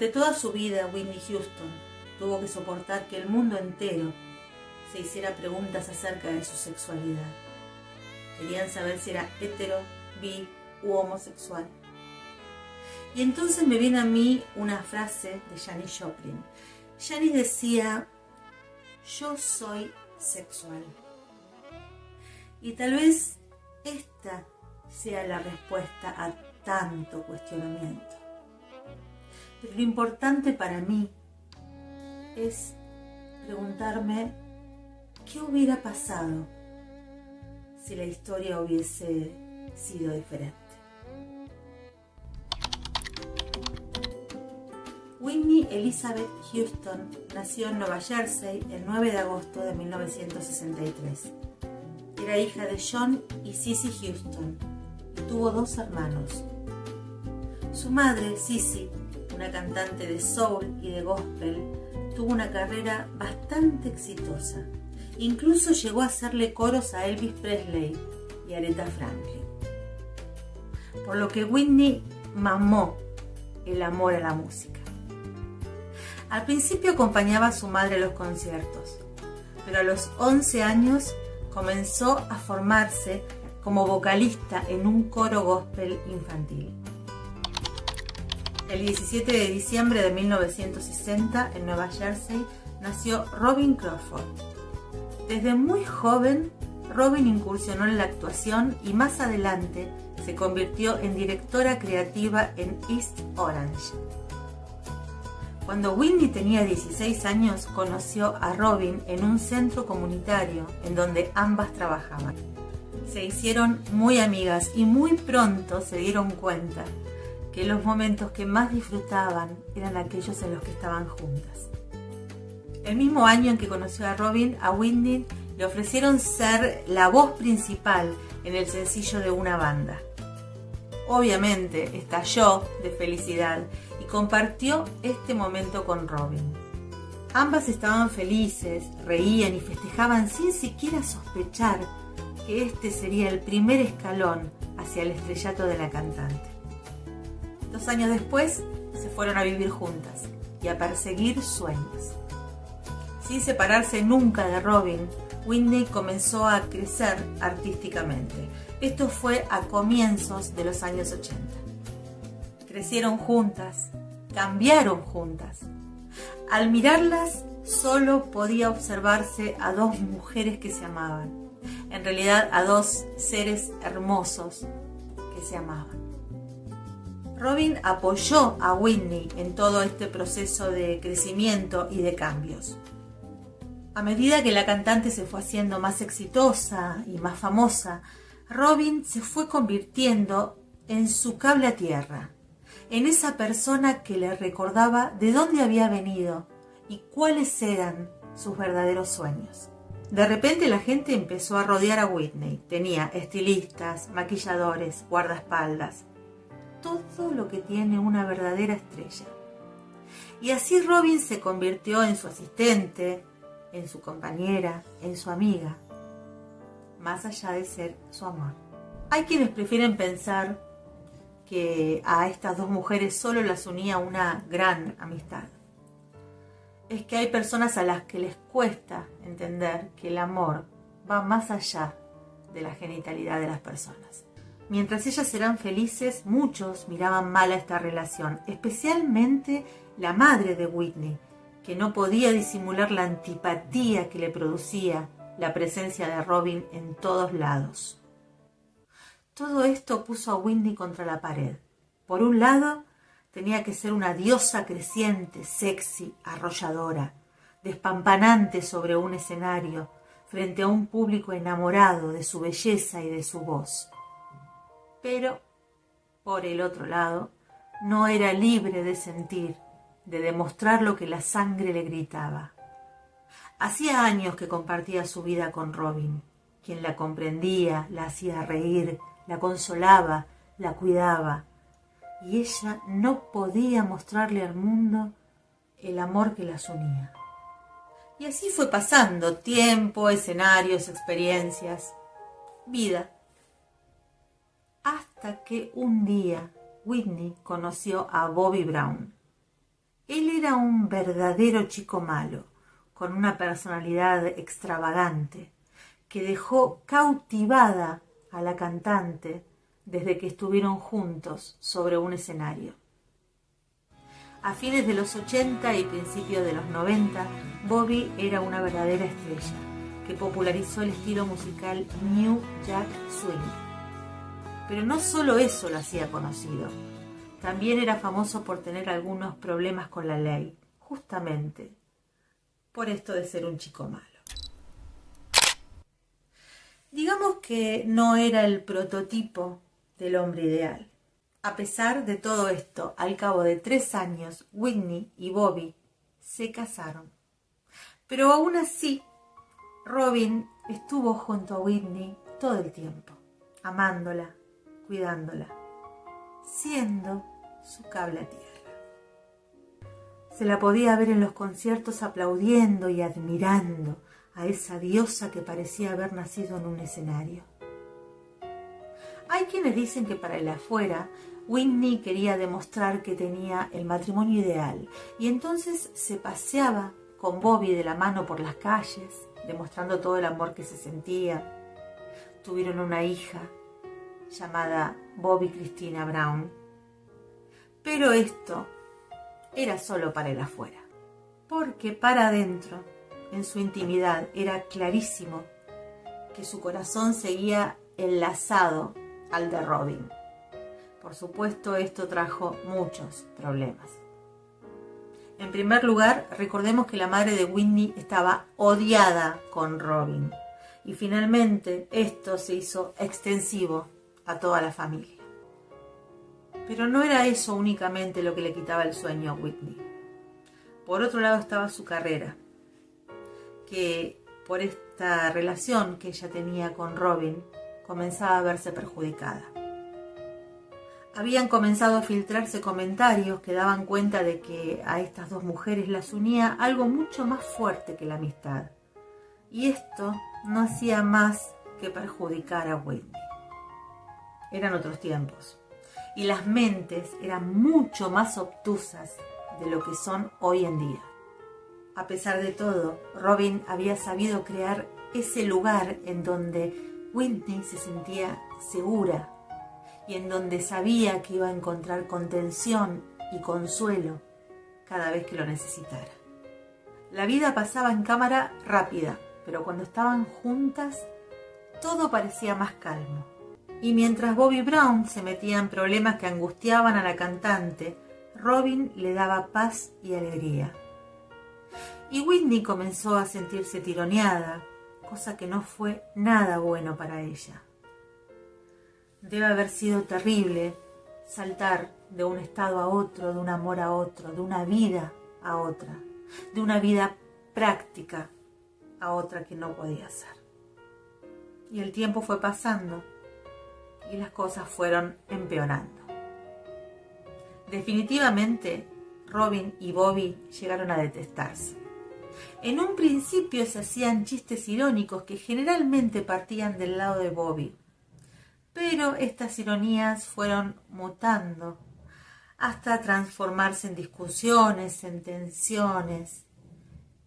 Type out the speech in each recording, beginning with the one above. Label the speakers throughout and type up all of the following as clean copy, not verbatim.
Speaker 1: toda su vida, Whitney Houston tuvo que soportar que el mundo entero se hiciera preguntas acerca de su sexualidad. Querían saber si era hetero, bi u homosexual. Y entonces me viene a mí una frase de Janis Joplin. Janis decía: yo soy sexual. Y tal vez esta sea la respuesta a tanto cuestionamiento. Pero lo importante para mí es preguntarme qué hubiera pasado si la historia hubiese sido diferente. Whitney Elizabeth Houston nació en Nueva Jersey el 9 de agosto de 1963. Era hija de John y Cissy Houston y tuvo 2 hermanos. Su madre, Cissy, una cantante de soul y de gospel, tuvo una carrera bastante exitosa. Incluso llegó a hacerle coros a Elvis Presley y Aretha Franklin. Por lo que Whitney mamó el amor a la música. Al principio acompañaba a su madre a los conciertos, pero a los 11 años comenzó a formarse como vocalista en un coro gospel infantil. El 17 de diciembre de 1960, en Nueva Jersey, nació Robin Crawford. Desde muy joven, Robin incursionó en la actuación y más adelante se convirtió en directora creativa en East Orange. Cuando Whitney tenía 16 años, conoció a Robin en un centro comunitario en donde ambas trabajaban. Se hicieron muy amigas y muy pronto se dieron cuenta que los momentos que más disfrutaban eran aquellos en los que estaban juntas. El mismo año en que conoció a Robin, a Whitney le ofrecieron ser la voz principal en el sencillo de una banda. Obviamente estalló de felicidad y compartió este momento con Robin. Ambas estaban felices, reían y festejaban sin siquiera sospechar que este sería el primer escalón hacia el estrellato de la cantante. 2 años después se fueron a vivir juntas y a perseguir sueños. Sin separarse nunca de Robin, Whitney comenzó a crecer artísticamente. Esto fue a comienzos de los años 80. Crecieron juntas, cambiaron juntas. Al mirarlas, solo podía observarse a 2 mujeres que se amaban. En realidad, a 2 seres hermosos que se amaban. Robin apoyó a Whitney en todo este proceso de crecimiento y de cambios. A medida que la cantante se fue haciendo más exitosa y más famosa, Robin se fue convirtiendo en su cable a tierra, en esa persona que le recordaba de dónde había venido y cuáles eran sus verdaderos sueños. De repente la gente empezó a rodear a Whitney. Tenía estilistas, maquilladores, guardaespaldas, todo lo que tiene una verdadera estrella. Y así Robin se convirtió en su asistente, en su compañera, en su amiga, más allá de ser su amor. Hay quienes prefieren pensar que a estas 2 mujeres solo las unía una gran amistad. Es que hay personas a las que les cuesta entender que el amor va más allá de la genitalidad de las personas. Mientras ellas eran felices, muchos miraban mal a esta relación, especialmente la madre de Whitney, que no podía disimular la antipatía que le producía la presencia de Robin en todos lados. Todo esto puso a Whitney contra la pared. Por un lado, tenía que ser una diosa creciente, sexy, arrolladora, despampanante sobre un escenario, frente a un público enamorado de su belleza y de su voz. Pero, por el otro lado, no era libre de sentir, de demostrar lo que la sangre le gritaba. Hacía años que compartía su vida con Robin, quien la comprendía, la hacía reír, la consolaba, la cuidaba, y ella no podía mostrarle al mundo el amor que las unía. Y así fue pasando tiempo, escenarios, experiencias, vida. Hasta que un día Whitney conoció a Bobby Brown, Él era un verdadero chico malo, con una personalidad extravagante, que dejó cautivada a la cantante desde que estuvieron juntos sobre un escenario. A fines de los 80 y principios de los 90, Bobby era una verdadera estrella, que popularizó el estilo musical New Jack Swing. Pero no solo eso lo hacía conocido, también era famoso por tener algunos problemas con la ley, justamente por esto de ser un chico malo. Digamos que no era el prototipo del hombre ideal. A pesar de todo esto, al cabo de 3 años, Whitney y Bobby se casaron. Pero aún así, Robin estuvo junto a Whitney todo el tiempo, amándola, cuidándola, siendo su cable a tierra. Se la podía ver en los conciertos aplaudiendo y admirando a esa diosa que parecía haber nacido en un escenario. Hay quienes dicen que para el afuera, Whitney quería demostrar que tenía el matrimonio ideal y entonces se paseaba con Bobby de la mano por las calles, demostrando todo el amor que se sentía. Tuvieron una hija llamada Bobby Christina Brown. Pero esto era solo para el afuera, porque para adentro, en su intimidad, era clarísimo que su corazón seguía enlazado al de Robin. Por supuesto, esto trajo muchos problemas. En primer lugar, recordemos que la madre de Whitney estaba odiada con Robin y finalmente esto se hizo extensivo a toda la familia. Pero no era eso únicamente lo que le quitaba el sueño a Whitney. Por otro lado estaba su carrera, que por esta relación que ella tenía con Robin comenzaba a verse perjudicada. Habían comenzado a filtrarse comentarios que daban cuenta de que a estas dos mujeres las unía algo mucho más fuerte que la amistad. Y esto no hacía más que perjudicar a Whitney. Eran otros tiempos y las mentes eran mucho más obtusas de lo que son hoy en día. A pesar de todo, Robin había sabido crear ese lugar en donde Whitney se sentía segura y en donde sabía que iba a encontrar contención y consuelo cada vez que lo necesitara. La vida pasaba en cámara rápida, pero cuando estaban juntas, todo parecía más calmo. Y mientras Bobby Brown se metía en problemas que angustiaban a la cantante, Robin le daba paz y alegría. Y Whitney comenzó a sentirse tironeada, cosa que no fue nada bueno para ella. Debe haber sido terrible saltar de un estado a otro, de un amor a otro, de una vida a otra, de una vida práctica a otra que no podía ser. Y el tiempo fue pasando y las cosas fueron empeorando. Definitivamente, Robin y Bobby llegaron a detestarse. En un principio se hacían chistes irónicos que generalmente partían del lado de Bobby, pero estas ironías fueron mutando hasta transformarse en discusiones, en tensiones,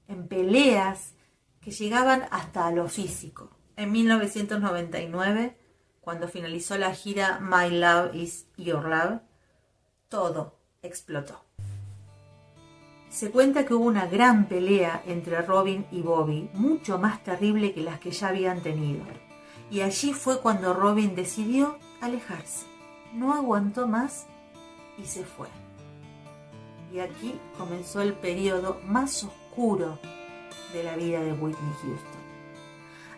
Speaker 1: en peleas que llegaban hasta a lo físico. En 1999, cuando finalizó la gira My Love Is Your Love, todo explotó. Se cuenta que hubo una gran pelea entre Robin y Bobby, mucho más terrible que las que ya habían tenido. Y allí fue cuando Robin decidió alejarse. No aguantó más y se fue. Y aquí comenzó el periodo más oscuro de la vida de Whitney Houston.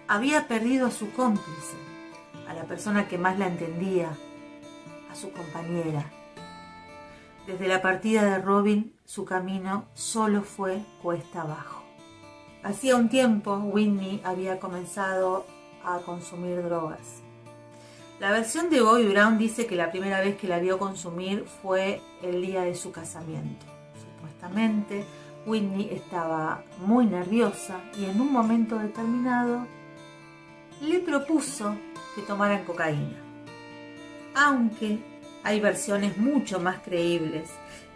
Speaker 1: Había perdido a su cómplice, a la persona que más la entendía, a su compañera. Desde la partida de Robin, su camino solo fue cuesta abajo. Hacía un tiempo, Whitney había comenzado a consumir drogas. La versión de Bobby Brown dice que la primera vez que la vio consumir fue el día de su casamiento. Supuestamente, Whitney estaba muy nerviosa y en un momento determinado le propuso que tomaran cocaína. Aunque hay versiones mucho más creíbles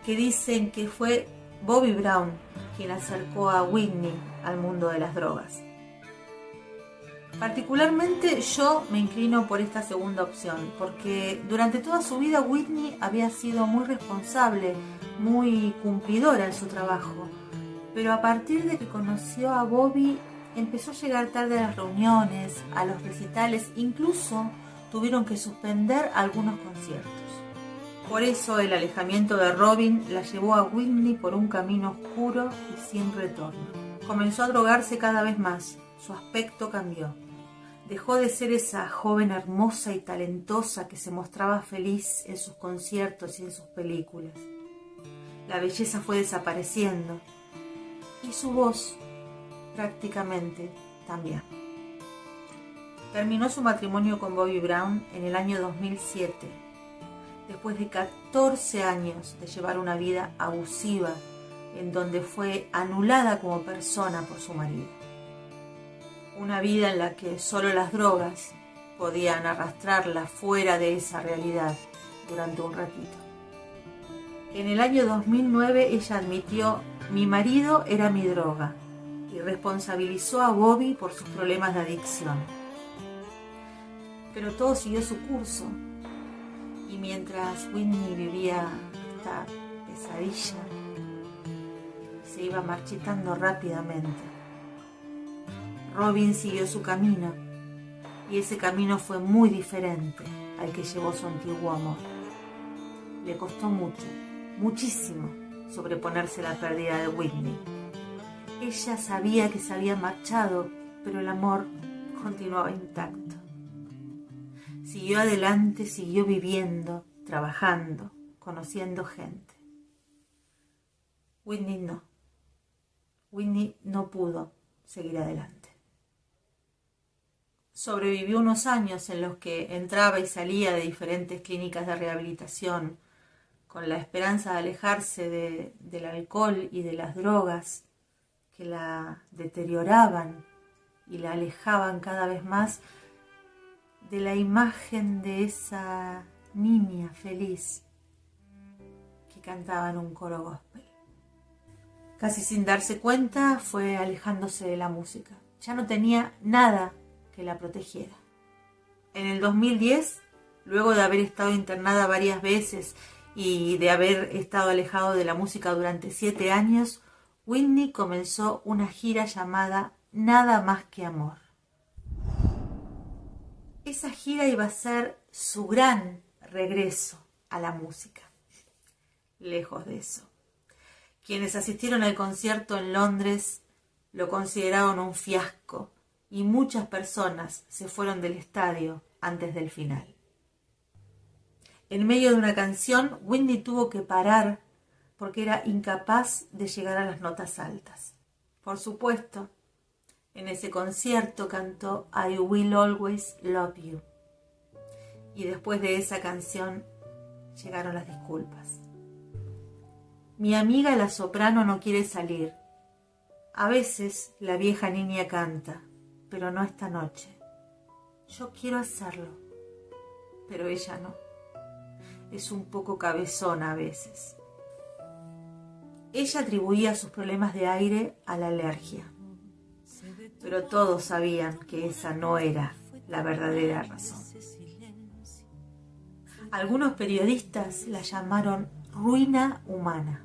Speaker 1: que dicen que fue Bobby Brown quien acercó a Whitney al mundo de las drogas. Particularmente yo me inclino por esta segunda opción, porque durante toda su vida Whitney había sido muy responsable, muy cumplidora en su trabajo, pero a partir de que conoció a Bobby empezó a llegar tarde a las reuniones, a los recitales, incluso tuvieron que suspender algunos conciertos. Por eso el alejamiento de Robin la llevó a Whitney por un camino oscuro y sin retorno. Comenzó a drogarse cada vez más, su aspecto cambió. Dejó de ser esa joven hermosa y talentosa que se mostraba feliz en sus conciertos y en sus películas. La belleza fue desapareciendo y su voz prácticamente también. Terminó su matrimonio con Bobby Brown en el año 2007, después de 14 años de llevar una vida abusiva en donde fue anulada como persona por su marido. Una vida en la que solo las drogas podían arrastrarla fuera de esa realidad durante un ratito. En el año 2009 ella admitió: mi marido era mi droga, y responsabilizó a Bobby por sus problemas de adicción. Pero todo siguió su curso, y mientras Whitney vivía esta pesadilla, se iba marchitando rápidamente. Robin siguió su camino, y ese camino fue muy diferente al que llevó su antiguo amor. Le costó mucho, muchísimo, sobreponerse a la pérdida de Whitney. Ella sabía que se había marchado, pero el amor continuaba intacto. Siguió adelante, siguió viviendo, trabajando, conociendo gente. Whitney no. Whitney no pudo seguir adelante. Sobrevivió unos años en los que entraba y salía de diferentes clínicas de rehabilitación, con la esperanza de alejarse del alcohol y de las drogas que la deterioraban y la alejaban cada vez más de la imagen de esa niña feliz que cantaba en un coro gospel. Casi sin darse cuenta fue alejándose de la música. Ya no tenía nada que la protegiera. En el 2010, luego de haber estado internada varias veces y de haber estado alejado de la música durante 7 años, Whitney comenzó una gira llamada Nada Más Que Amor. Esa gira iba a ser su gran regreso a la música. Lejos de eso. Quienes asistieron al concierto en Londres lo consideraron un fiasco y muchas personas se fueron del estadio antes del final. En medio de una canción, Whitney tuvo que parar porque era incapaz de llegar a las notas altas. Por supuesto, en ese concierto cantó I Will Always Love You. Y después de esa canción llegaron las disculpas. Mi amiga la soprano no quiere salir. A veces la vieja niña canta, pero no esta noche. Yo quiero hacerlo, pero ella no. Es un poco cabezona a veces. Ella atribuía sus problemas de aire a la alergia, pero todos sabían que esa no era la verdadera razón. Algunos periodistas la llamaron ruina humana.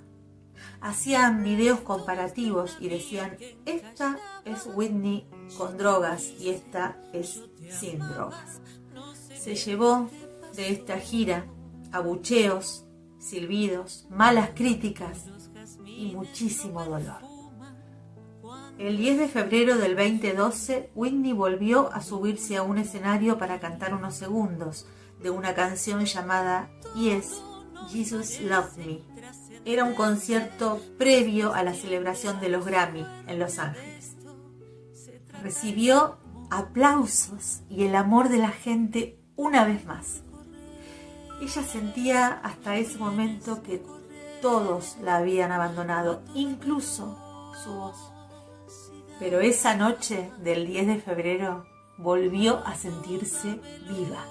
Speaker 1: Hacían videos comparativos y decían: esta es Whitney con drogas y esta es sin drogas. Se llevó de esta gira abucheos, silbidos, malas críticas y muchísimo dolor. El 10 de febrero del 2012, Whitney volvió a subirse a un escenario para cantar unos segundos de una canción llamada Yes, Jesus Loved Me. Era un concierto previo a la celebración de los Grammy en Los Ángeles. Recibió aplausos y el amor de la gente una vez más. Ella sentía hasta ese momento que todos la habían abandonado, incluso su voz. Pero esa noche del 10 de febrero volvió a sentirse viva.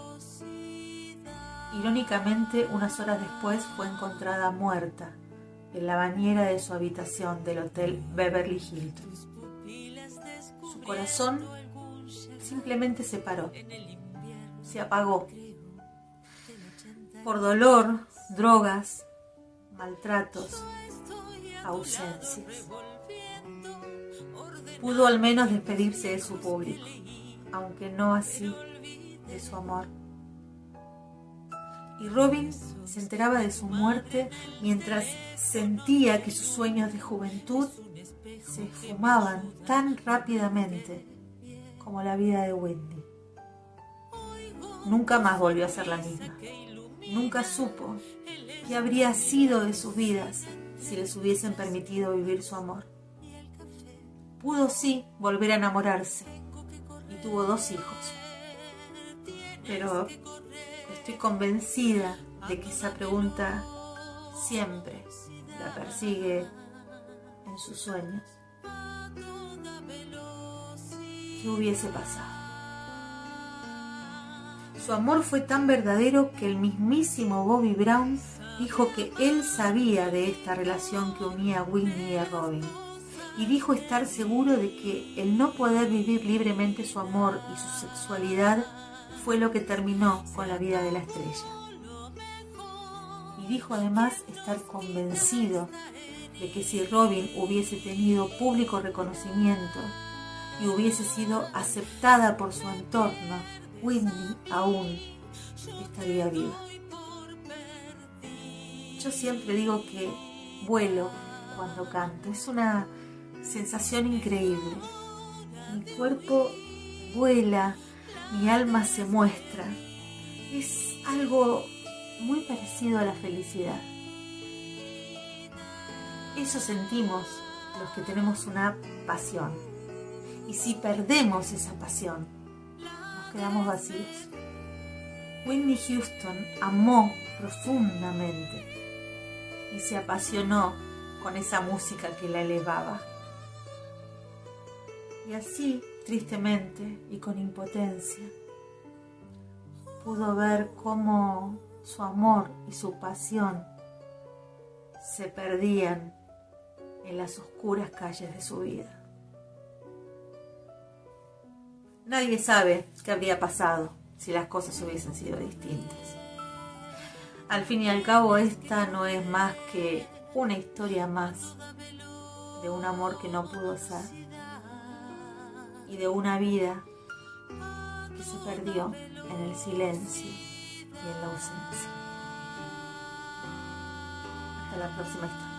Speaker 1: Irónicamente, unas horas después fue encontrada muerta en la bañera de su habitación del Hotel Beverly Hilton. Su corazón simplemente se paró, se apagó. Por dolor, drogas, maltratos, ausencias. Pudo al menos despedirse de su público, aunque no así de su amor. Y Robin se enteraba de su muerte mientras sentía que sus sueños de juventud se esfumaban tan rápidamente como la vida de Whitney. Nunca más volvió a ser la misma. Nunca supo qué habría sido de sus vidas si les hubiesen permitido vivir su amor. Pudo sí volver a enamorarse y tuvo 2 hijos. Pero estoy convencida de que esa pregunta siempre la persigue en sus sueños. ¿Qué hubiese pasado? Su amor fue tan verdadero que el mismísimo Bobby Brown dijo que él sabía de esta relación que unía a Whitney y a Robin, y dijo estar seguro de que el no poder vivir libremente su amor y su sexualidad fue lo que terminó con la vida de la estrella. Y dijo además estar convencido de que si Robin hubiese tenido público reconocimiento y hubiese sido aceptada por su entorno, Whitney aún estaría viva. Yo siempre digo que vuelo cuando canto. Es una sensación increíble. Mi cuerpo vuela, mi alma se muestra. Es algo muy parecido a la felicidad. Eso sentimos los que tenemos una pasión. Y si perdemos esa pasión, nos quedamos vacíos. Whitney Houston amó profundamente y se apasionó con esa música que la elevaba. Y así, tristemente y con impotencia, pudo ver cómo su amor y su pasión se perdían en las oscuras calles de su vida. Nadie sabe qué habría pasado si las cosas hubiesen sido distintas. Al fin y al cabo, esta no es más que una historia más de un amor que no pudo ser y de una vida que se perdió en el silencio y en la ausencia. Hasta la próxima historia.